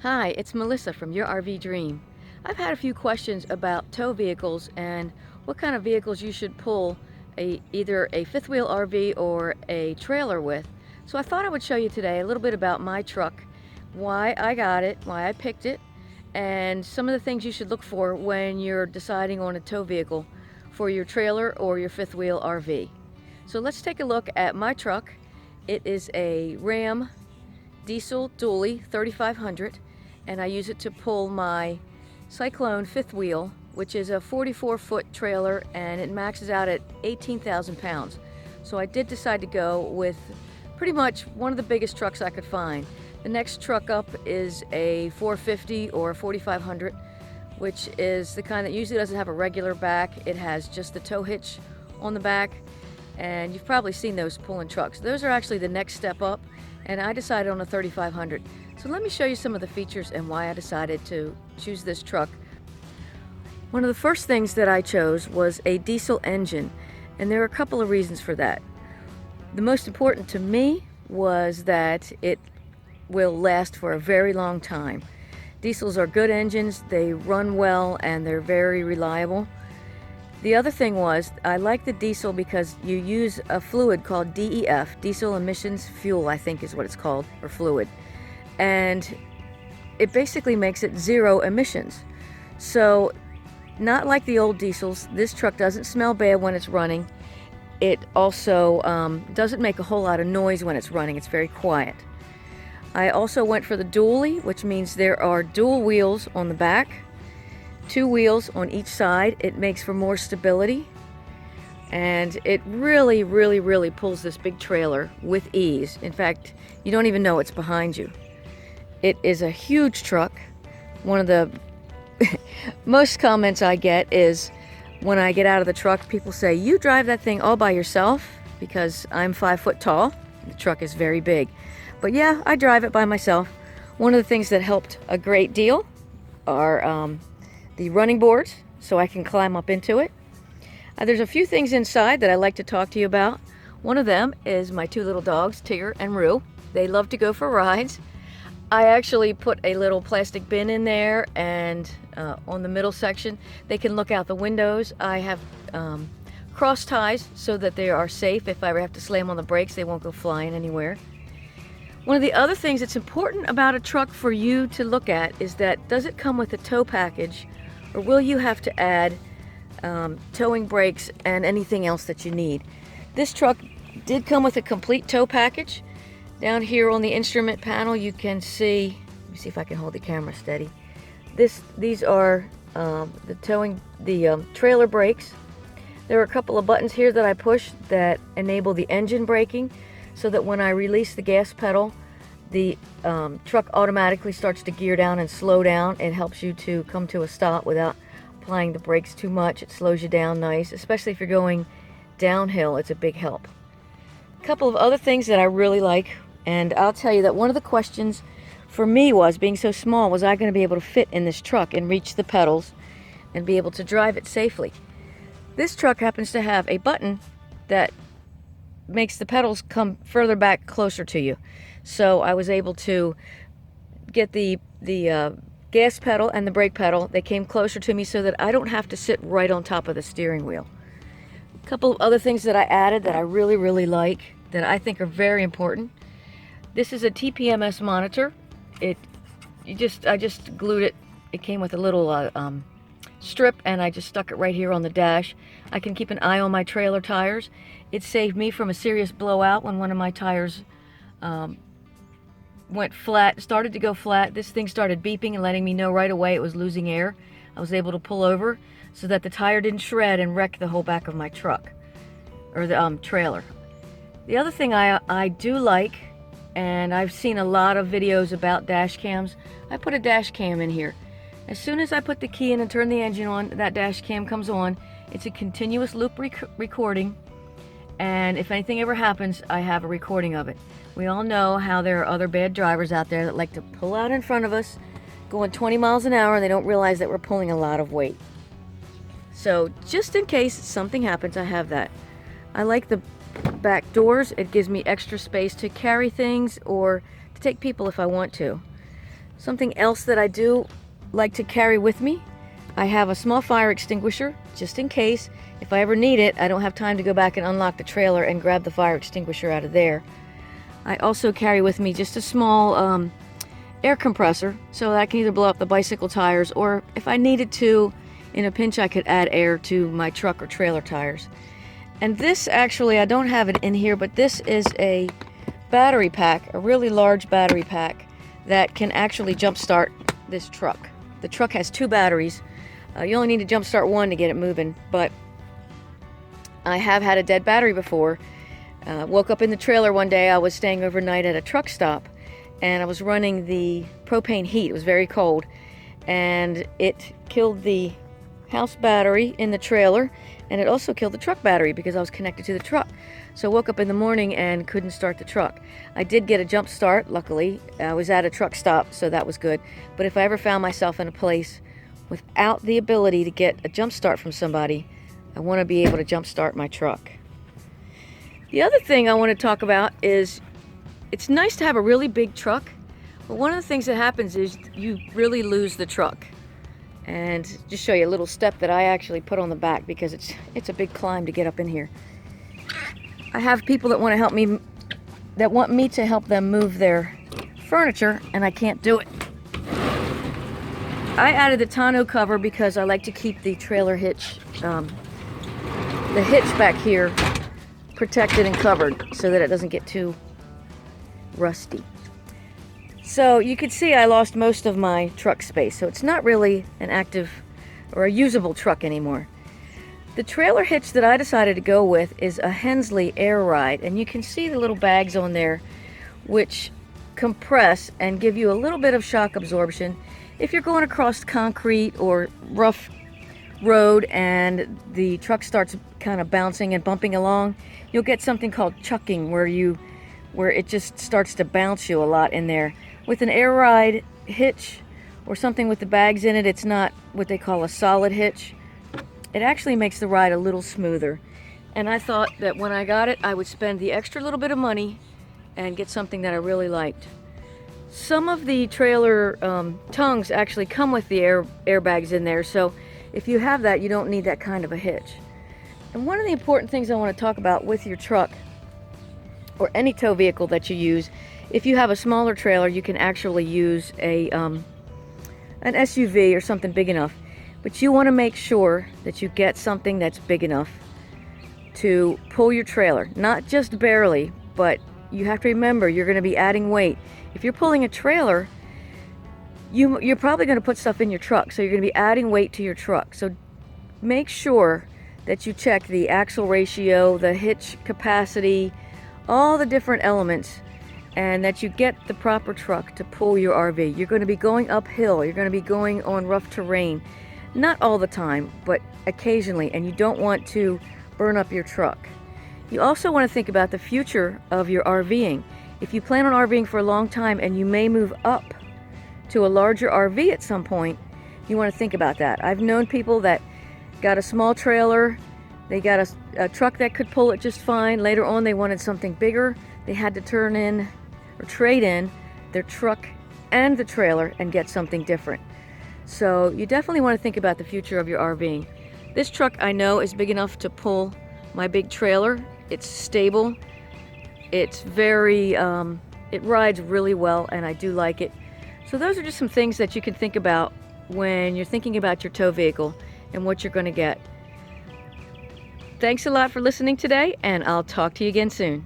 Hi, it's Melissa from Your RV Dream. I've had a few questions about tow vehicles and what kind of vehicles you should pull either a fifth wheel RV or a trailer with. So I thought I would show you today a little bit about my truck, why I got it, why I picked it, and some of the things you should look for when you're deciding on a tow vehicle for your trailer or your fifth wheel RV. So let's take a look at my truck. It is a Ram diesel dually 3500, and I use it to pull my Cyclone fifth wheel, which is a 44-foot trailer, and it maxes out at 18,000 pounds. So I did decide to go with pretty much one of the biggest trucks I could find. The next truck up is a 450 or a 4500, which is the kind that usually doesn't have a regular back. It has just the tow hitch on the back, and you've probably seen those pulling trucks. Those are actually the next step up, and I decided on a 3500. So let me show you some of the features and why I decided to choose this truck. One of the first things that I chose was a diesel engine, and there are a couple of reasons for that. The most important to me was that it will last for a very long time. Diesels are good engines, they run well, and they're very reliable. The other thing was, I like the diesel because you use a fluid called DEF, diesel emissions fuel, I think is what it's called, or fluid. And it basically makes it zero emissions. So, not like the old diesels, this truck doesn't smell bad when it's running. It also doesn't make a whole lot of noise when it's running, it's very quiet. I also went for the dually, which means there are dual wheels on the back, 2 wheels on each side. It makes for more stability, and it really pulls this big trailer with ease. In fact, you don't even know it's behind you. It is a huge truck. One of the most comments I get is when I get out of the truck, people say, "You drive that thing all by yourself?" Because I'm 5 foot tall. The truck is very big. But yeah, I drive it by myself. One of the things that helped a great deal are the running boards, so I can climb up into it. There's a few things inside that I like to talk to you about. One of them is my 2 little dogs, Tigger and Rue. They love to go for rides. I actually put a little plastic bin in there, and on the middle section they can look out the windows. I have cross ties so that they are safe. If I ever have to slam on the brakes, they won't go flying anywhere. One of the other things that's important about a truck for you to look at is that, does it come with a tow package, or will you have to add towing brakes and anything else that you need? This truck did come with a complete tow package. Down here on the instrument panel you can see, let me see if I can hold the camera steady. These are the trailer brakes. There are a couple of buttons here that I push that enable the engine braking, so that when I release the gas pedal, the truck automatically starts to gear down and slow down. It helps you to come to a stop without applying the brakes too much. It slows you down nice, especially if you're going downhill. It's a big help. A couple of other things that I really like, and I'll tell you that one of the questions for me was, being so small, was I going to be able to fit in this truck and reach the pedals and be able to drive it safely? This truck happens to have a button that makes the pedals come further back closer to you. So I was able to get the gas pedal and the brake pedal. They came closer to me so that I don't have to sit right on top of the steering wheel. A couple of other things that I added that I really like, that I think are very important. This is a TPMS monitor. I just glued it. It came with a little strip, and I just stuck it right here on the dash. I can keep an eye on my trailer tires. It saved me from a serious blowout when one of my tires went flat, started to go flat. This thing started beeping and letting me know right away it was losing air. I was able to pull over so that the tire didn't shred and wreck the whole back of my truck, or the trailer. The other thing I do like, and I've seen a lot of videos about dash cams, I put a dash cam in here. As soon as I put the key in and turn the engine on, that dash cam comes on. It's a continuous loop recording, and if anything ever happens, I have a recording of it. We all know how there are other bad drivers out there that like to pull out in front of us, going 20 miles an hour, and they don't realize that we're pulling a lot of weight. So just in case something happens, I have that. I like the back doors. It gives me extra space to carry things or to take people if I want to. Something else that I do like to carry with me, I have a small fire extinguisher just in case. If I ever need it, I don't have time to go back and unlock the trailer and grab the fire extinguisher out of there. I also carry with me just a small air compressor so that I can either blow up the bicycle tires, or if I needed to, in a pinch, I could add air to my truck or trailer tires. And this actually, I don't have it in here, but this is a battery pack, a really large battery pack that can actually jumpstart this truck. The truck has 2 batteries. You only need to jumpstart one to get it moving, but I have had a dead battery before. Woke up in the trailer one day. I was staying overnight at a truck stop, and I was running the propane heat. It was very cold, and it killed the house battery in the trailer, and it also killed the truck battery because I was connected to the truck. So I woke up in the morning and couldn't start the truck. I did get a jump start, luckily. I was at a truck stop, so that was good. But if I ever found myself in a place without the ability to get a jump start from somebody, I want to be able to jump start my truck. The other thing I want to talk about is it's nice to have a really big truck, but one of the things that happens is you really lose the truck. And just show you a little step that I actually put on the back because it's a big climb to get up in here. I have people that want to help me, that want me to help them move their furniture, and I can't do it. I added the tonneau cover because I like to keep the trailer hitch, the hitch back here protected and covered so that it doesn't get too rusty. So you can see I lost most of my truck space, so it's not really an active or a usable truck anymore. The trailer hitch that I decided to go with is a Hensley Air Ride, and you can see the little bags on there which compress and give you a little bit of shock absorption. If you're going across concrete or rough road and the truck starts kind of bouncing and bumping along, you'll get something called chucking where it just starts to bounce you a lot in there. With an Air Ride hitch or something with the bags in it, it's not what they call a solid hitch. It actually makes the ride a little smoother. And I thought that when I got it, I would spend the extra little bit of money and get something that I really liked. Some of the trailer tongues actually come with the airbags in there, so if you have that, you don't need that kind of a hitch. And one of the important things I want to talk about with your truck or any tow vehicle that you use, if you have a smaller trailer, you can actually use an SUV or something big enough. But you want to make sure that you get something that's big enough to pull your trailer. Not just barely, but you have to remember you're going to be adding weight. If you're pulling a trailer, you're probably going to put stuff in your truck, so you're going to be adding weight to your truck. So make sure that you check the axle ratio, the hitch capacity, all the different elements, and that you get the proper truck to pull your RV. You're going to be going uphill, you're going to be going on rough terrain. Not all the time, but occasionally, and you don't want to burn up your truck. You also want to think about the future of your RVing. If you plan on RVing for a long time and you may move up to a larger RV at some point, you want to think about that. I've known people that got a small trailer, they got a truck that could pull it just fine. Later on, they wanted something bigger. They had to turn in or trade in their truck and the trailer and get something different. So you definitely want to think about the future of your RVing. This truck I know is big enough to pull my big trailer. It's stable. It's very, it rides really well, and I do like it. So those are just some things that you can think about when you're thinking about your tow vehicle and what you're going to get. Thanks a lot for listening today, and I'll talk to you again soon.